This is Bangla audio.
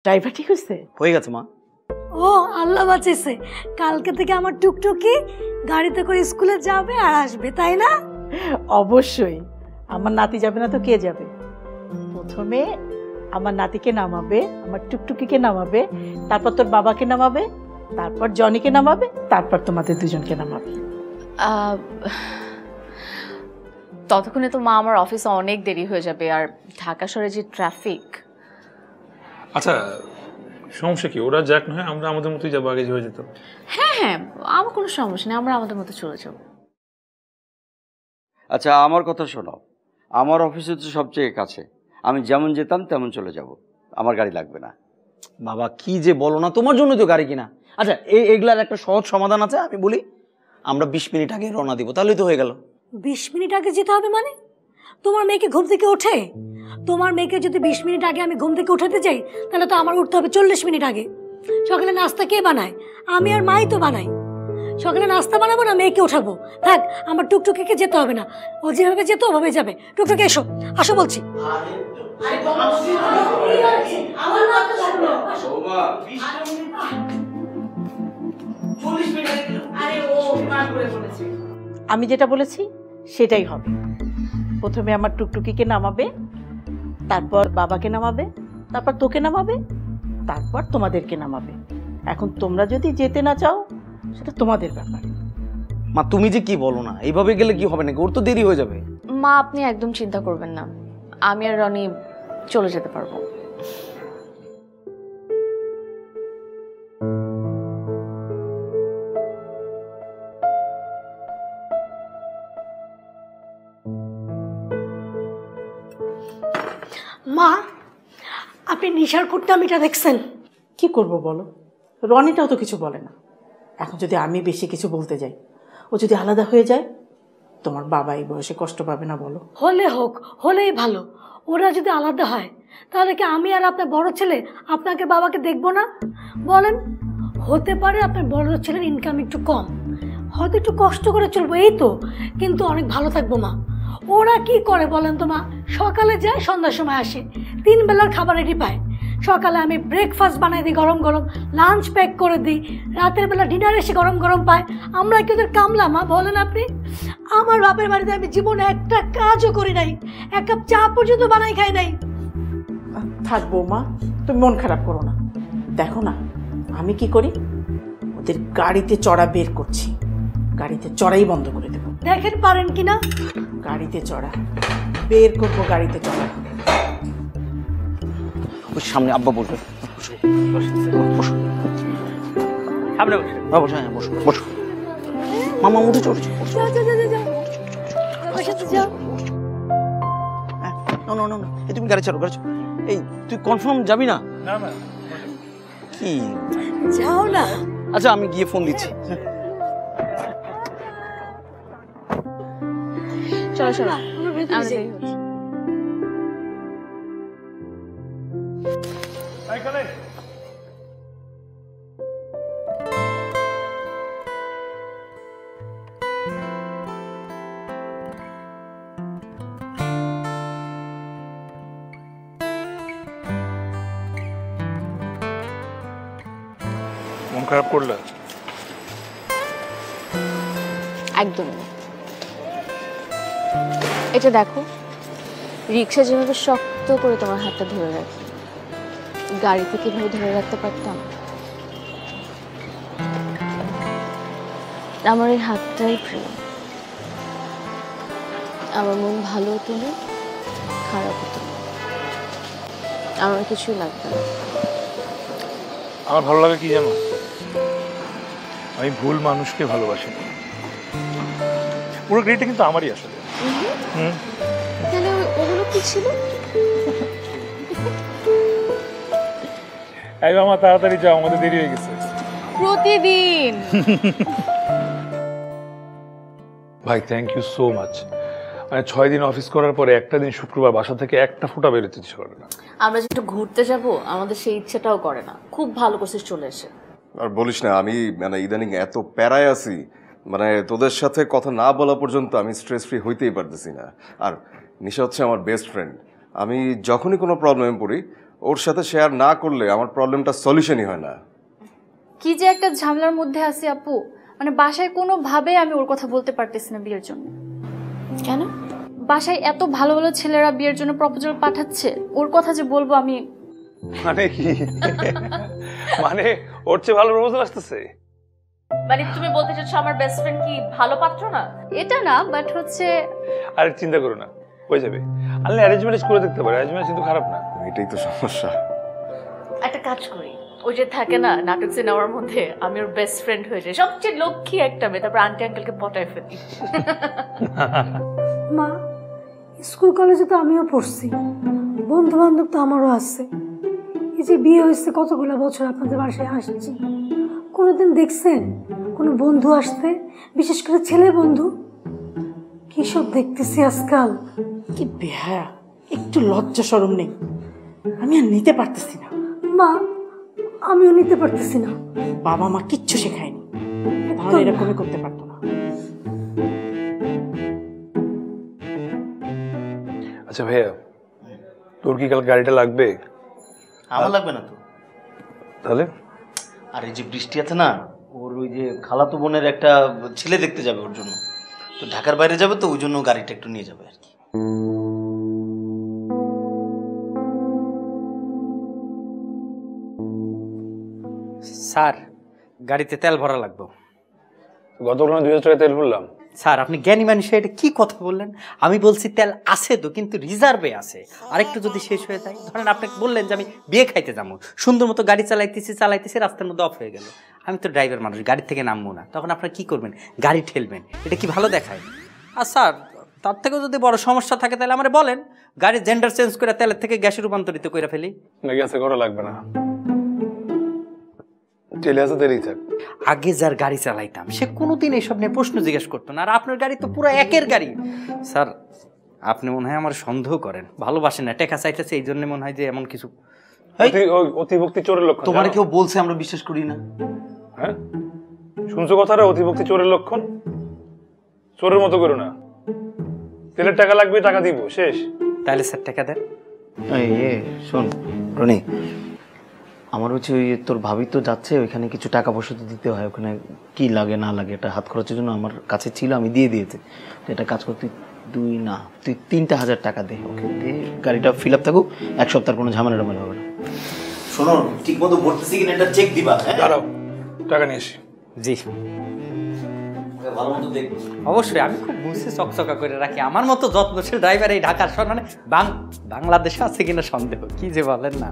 ড্রাইভার ঠিক হয়েছে? হয়ে গেছে মা। ও আল্লাহ বাঁচিয়েছে, কালকে থেকে আমার টুকটুকি গাড়িতে করে স্কুলে যাবে আর আসবে, তাই না? অবশ্যই। আমার নাতি যাবে না তো কে যাবে? প্রথমে আমার নাতিকে নামাবে, আমার টুকটুকিকে নামাবে, তারপর তোর বাবাকে নামাবে, তারপর জনিকে নামাবে, তারপর তোমাদের দুজনকে নামাবে। ততক্ষণে তো মা আমার অফিসে অনেক দেরি হয়ে যাবে, আর ঢাকা শহরে যে ট্রাফিক। আচ্ছা সমস্যা কি, ওরা যাক না হয়, আমরা আমাদের মতোই যাবো, আগে হয়ে যেত। হ্যাঁ হ্যাঁ, আমার কোনো সমস্যা নেই, আমরা আমাদের মতো চলে যাবো। আচ্ছা আমার কথা শোনো, আমার অফিসে তো সবচেয়ে কাছে, আমি যেমন যেতাম তেমন চলে যাব, আমার গাড়ি লাগবে না। বাবা কি যে বলো না, তোমার জন্য তো গাড়ি কিনা। আচ্ছা এইগুলার একটা সহজ সমাধান আছে, আমি বলি আমরা 20 মিনিট আগে রওনা দিব, তাহলেই তো হয়ে গেল। 20 মিনিট আগে যেতে হবে মানে? তোমার মেয়েকে ঘুম থেকে ওঠে? তোমার মেয়েকে যদি 20 মিনিট আগে আমি ঘুম থেকে উঠাতে চাই, তাহলে তো আমার উঠতে হবে 40 মিনিট আগে। সকালে নাস্তা কে বানায়? আমি আর মাই তো বানাই। সকালে নাস্তা বানাবো না মেয়েকে ওঠাবো? থাক, আমার টুকটুকিকে যেতে হবে না, ও যেভাবে যেত ওভাবে যাবে। টুকটুকি এসো, আসো বলছি। আমি যেটা বলেছি সেটাই হবে। প্রথমে আমার টুকটুকিকে নামাবে, তারপর বাবাকে নামাবে, তারপর তোকে নামাবে, তারপর তোমাদেরকে নামাবে। এখন তোমরা যদি যেতে না চাও সেটা তোমাদের ব্যাপার। মা তুমি যে কি বলো না, এইভাবে গেলে কি হবে নাকি? ওর তো দেরি হয়ে যাবে। মা আপনি একদম চিন্তা করবেন না, আমি আর রনি চলে যেতে পারবো। মা, আপনি নিশার কুটনামিটা দেখছেন? কি করব বলো, রনিটাও তো কিছু বলে না। এখন যদি আমি বেশি কিছু বলতে যাই, ও যদি আলাদা হয়ে যায়, তোমার বাবা এই বয়সে কষ্ট পাবে না বলো? হলে হোক, হলেই ভালো। ওরা যদি আলাদা হয় তাহলে কি আমি আর আপনার বড় ছেলে আপনাকে বাবাকে দেখবো না? বলেন, হতে পারে আপনার বড় ছেলের ইনকাম একটু কম, হয়তো একটু কষ্ট করে চলবো, এই তো, কিন্তু অনেক ভালো থাকবো মা। ওরা কি করে বলেন তো মা? সকালে যায়, সন্ধ্যার সময় আসে, 3 বেলার খাবার রেডি পায়। সকালে আমি ব্রেকফাস্ট বানাই দিই গরম গরম, লাঞ্চ প্যাক করে দিই, রাতের বেলা ডিনার এসে গরম গরম পায়। আমরা কি ওদের কামলা মা বলেন আপনি? আমার বাপের বাড়িতে আমি জীবনে একটা কাজও করি নাই, এক কাপ চা পর্যন্ত বানাই খাই নাই। থাকবো মা, তুমি মন খারাপ করো না। দেখো না আমি কি করি, ওদের গাড়িতে চড়া বের করছি, গাড়িতে চড়াই বন্ধ করে দেবো। দেখেন পারেন কিনা? গাড়িতে চড়া বের করবো, গাড়িতে চড়া। ওই সামনে আব্বা বসবে, বসো সামনে বসো, বসো, হ্যাঁ বসো বসো। মামা উঠে চড়ছে, যাও যাও যাও যাও, আমার সাথে যাও। না না না, এই তুমি গাড়ি চালাও, গাড়ি চালাও। এই তুই কনফার্ম যাবি না? না না কি যাও না। আচ্ছা আমি গিয়ে ফোন দিচ্ছি। চলো চলো, আমরা ভেতরে আমাদের যাই। এখানে মন খারাপ করলে? একদম। এটা দেখো, রিক্সা যেভাবে শক্ত করে তোমার হাতটা ধরে রাখি, গাড়িতে কিভাবে ধরে রাখতে পারতাম? আমার এই হাতটাই প্রিয়। আমার মন ভালো হতো না, খারাপ হতো না, আমার কিছুই লাগবে না। আমার ভালো লাগে কি জানো, আমি ভুল মানুষকে ভালোবাসি। পুরো গ্রেডটা কিন্তু আমারই আসলে। তাহলে ওগুলো কি ছিল? এই মামা তাড়াতাড়ি যাও, আমাদের দেরি হয়ে গেছে। প্রতিদিন। ভাই থ্যাংক ইউ সো মাচ। মানে 6 দিন অফিস করার পরে একটা দিন শুক্রবার বাসা থেকে একটা ফোঁটা বেরোতে ইচ্ছে করে না। আমরা যে একটু ঘুরতে যাব, আমাদের সেই ইচ্ছেটাও করে না। খুব ভালো করছিস চলে এসে। আর বলিস না, আমি মানে ইদানিং এত প্যারায় আছি, মানে তোদের সাথে কথা না বলা পর্যন্ত আমি স্ট্রেস ফ্রি হইতেই পারতেছি না। আর নিশা হচ্ছে আমার বেস্ট ফ্রেন্ড, আমি যখনই কোনো প্রবলেমে পড়ি ওর সাথে শেয়ার না করলে আমার প্রবলেমটা সলিউশনই হয় না। কি যে একটা ঝামেলার মধ্যে আছি আপু, মানে বাসায় কোনোভাবে আমি ওর কথা বলতে পারতেছি না বিয়ের জন্য। কেন? বাসায় এত ভালো ভালো ছেলেরা বিয়ের জন্য প্রপোজাল পাঠাচ্ছে, ওর কথা যে বলবো আমি। মানে কি? মানে ওর চেয়ে ভালো প্রপোজাল আসতেছে? মানে তুমি বলতে চাচ্ছ আমার বেস্ট ফ্রেন্ড কি ভালো পাত্র না? এটা না, বাট হচ্ছে আরে চিন্তা করো না, হয়ে যাবে। আনলে অ্যারেঞ্জ ম্যারেজ করে দেখতে পারে, অ্যারেঞ্জ ম্যারেজ কিন্তু খারাপ না। এটাই তো সমস্যা। একটা কাজ করি, ওই যে থাকে না নাটক সিনেমার মধ্যে, আমি ওর বেস্ট ফ্রেন্ড হয়ে যাই, সবচেয়ে লক্ষ্মী একটা মেয়ে, তারপর আন্টি আঙ্কেলকে পটায় ফেলি। মা, স্কুল কলেজে তো আমিও পড়ছি, বন্ধু বান্ধব তো আমারও আছে। এই যে বিয়ে হয়েছে কতগুলো বছর আপনাদের বাসায় আসছি, কোনোদিন দেখছেন কোনো বন্ধু আসতে, বিশেষ করে ছেলে বন্ধু? কি সব দেখতেছি আজকাল। কি বেহায়া, একটু লজ্জা শরম নেই। আমি আর নিতে পারতেছি না। মা, আমিও নিতে পারতেছি না। বাবা মা কিচ্ছু শেখায়নি, তাহলে এরকমই করতে পারতো না। আচ্ছা ভাইয়া, তোর কি কাল গাড়িটা লাগবে? আমার লাগবে না তো। তাহলে আর এই যে বৃষ্টি আছে না, ওর ওই যে খালাতো বোনের একটা ছেলে দেখতে যাবে, ওর জন্য তো ঢাকার বাইরে যাবে, তো ওই জন্য গাড়িটা একটু নিয়ে যাবে আর কি। স্যার, গাড়িতে তেল ভরা লাগবে। গতকাল 2000 টাকা তেল ভরলাম। স্যার, আপনি জ্ঞানী মানুষ, এটা কি কথা বললেন? আমি বলছি তেল আছে তো, কিন্তু রিজার্ভে আছে, আরেকটু যদি শেষ হয়ে যায়। ধরেন আপনি বললেন যে আমি বিয়ে খাইতে যাবো, সুন্দর মতো গাড়ি চালাইতেছি রাস্তার মধ্যে অফ হয়ে গেল, আমি তো ড্রাইভার মানুষ, গাড়ি থেকে নামবো না, তখন আপনারা কি করবেন? গাড়ি ঠেলবেন। এটা কি ভালো দেখায়? আর স্যার, তার থেকেও যদি বড় সমস্যা থাকে তাহলে আমরা বলেন গাড়ির জেন্ডার চেঞ্জ করে তেলের থেকে গ্যাসে রূপান্তরিত করে ফেলি। না, গ্যাসে করা লাগবে না, তেলে আছে তেলেই থাক। আগে যার গাড়ি চালাইতাম সে কোনোদিন এইসব নিয়ে প্রশ্ন জিজ্ঞেস করতো না, আর আপনার গাড়ি তো পুরো একের গাড়ি। স্যার, আপনি মনে হয় আমার সন্দেহ করেন, ভালোবাসেন না, টাকা চাইতেছে, এই জন্য মনে হয় যে এমন কিছু। অতিভক্তি চোরের লক্ষণ। তোমার কেউ বলছে আমরা বিশ্বাস করি না? হ্যাঁ, শুনছো কথাটা? অতিভক্তি চোরের লক্ষণ। চোরের মতো করো না, তেলের টাকা লাগবে, টাকা দিব, শেষ। তাহলে স্যার টাকা দেন। শোন রনি, আমার হচ্ছে ওই তোর ভাবি তো যাচ্ছে, ওইখানে কিছু টাকা পয়সা তো দিতে হয়, ওখানে কি লাগে না লাগে এটা হাত খরচের জন্য আমার কাছে ছিল, আমি দিয়ে দিয়েছি। তো এটা কাজ করতে তুই 3,000 টাকা দে, ওকে দে, গাড়িটা ফিল আপ থাকুক, 1 সপ্তাহ কোনো ঝামেলা টামেলা হবে না। শোনো, ঠিক মতো ভরতেছি কিনা এটা চেক দিবা। দাঁড়াও, টাকা নিয়ে আসি। জি, ভালো মতো দেখ। অবশ্যই, আমি খুব বুঝে চকচকা করে রাখি, আমার মতো যত্নশীল ড্রাইভার এই ঢাকার শহর মানে বাংলাদেশে আছে কিনা সন্দেহ, কি যে বলেন না।